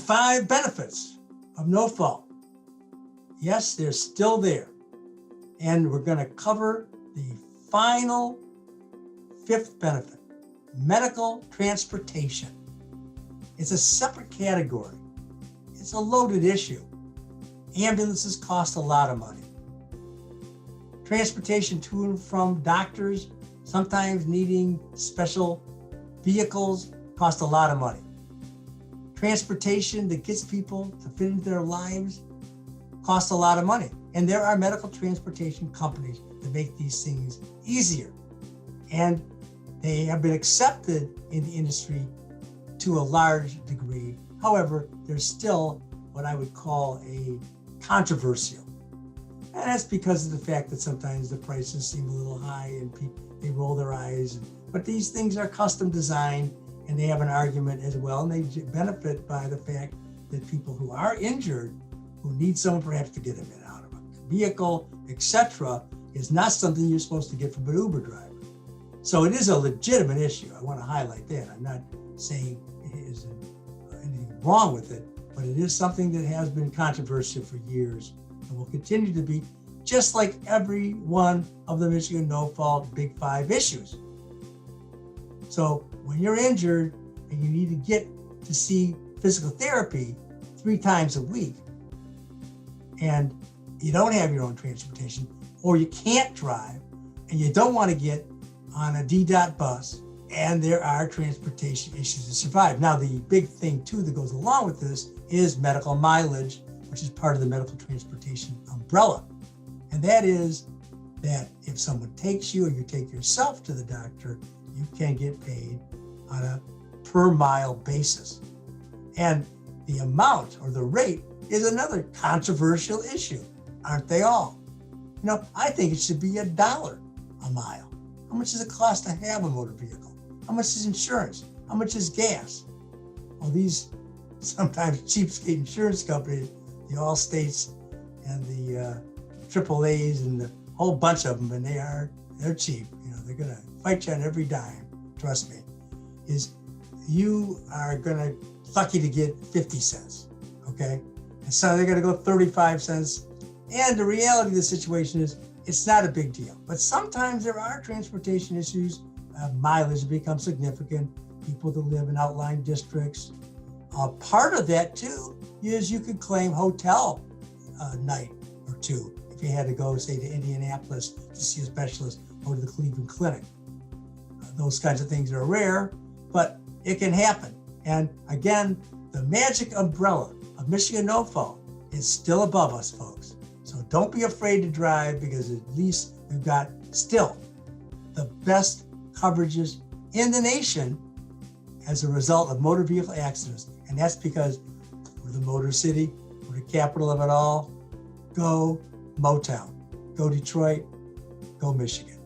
5 benefits of no fault. Yes, they're still there. And we're going to cover the final 5th benefit, medical transportation. It's a separate category. It's a loaded issue. Ambulances cost a lot of money. Transportation to and from doctors, sometimes needing special vehicles, cost a lot of money. Transportation that gets people to fit into their lives costs a lot of money. And there are medical transportation companies that make these things easier. And they have been accepted in the industry to a large degree. However, there's still what I would call a controversial. And that's because of the fact that sometimes the prices seem a little high and they roll their eyes. But these things are custom designed and they have an argument as well. And they benefit by the fact that people who are injured, who need someone perhaps to get them in and out of a vehicle, etc., is not something you're supposed to get from an Uber driver. So it is a legitimate issue. I want to highlight that. I'm not saying it isn't anything wrong with it, but it is something that has been controversial for years and will continue to be, just like every one of the Michigan no-fault Big 5 issues. So when you're injured and you need to get to see physical therapy 3 times a week, and you don't have your own transportation, or you can't drive, and you don't want to get on a DDOT bus, and there are transportation issues to survive. Now, the big thing too that goes along with this is medical mileage, which is part of the medical transportation umbrella. And that is that if someone takes you or you take yourself to the doctor, you can get paid on a per mile basis. And the amount or the rate is another controversial issue, aren't they all? You know, I think it should be $1 a mile. How much does it cost to have a motor vehicle? How much is insurance? How much is gas? Well, these sometimes cheapskate insurance companies, the Allstates and the AAAs and the whole bunch of them, and they're cheap. You know, they're gonna fight you on every dime. Trust me. Is you are gonna lucky to get 50 cents, okay? And so they're gonna go 35 cents. And the reality of the situation is it's not a big deal. But sometimes there are transportation issues. Mileage becomes significant. People that live in outlying districts. Part of that too is you could claim hotel night or two if you had to go, say, to Indianapolis to see a specialist or to the Cleveland Clinic. Those kinds of things are rare, but it can happen. And again, the magic umbrella of Michigan No Fault is still above us, folks. So don't be afraid to drive, because at least we've got still the best coverages in the nation as a result of motor vehicle accidents. And that's because we're the Motor City, we're the capital of it all. Go Motown, go Detroit, go Michigan.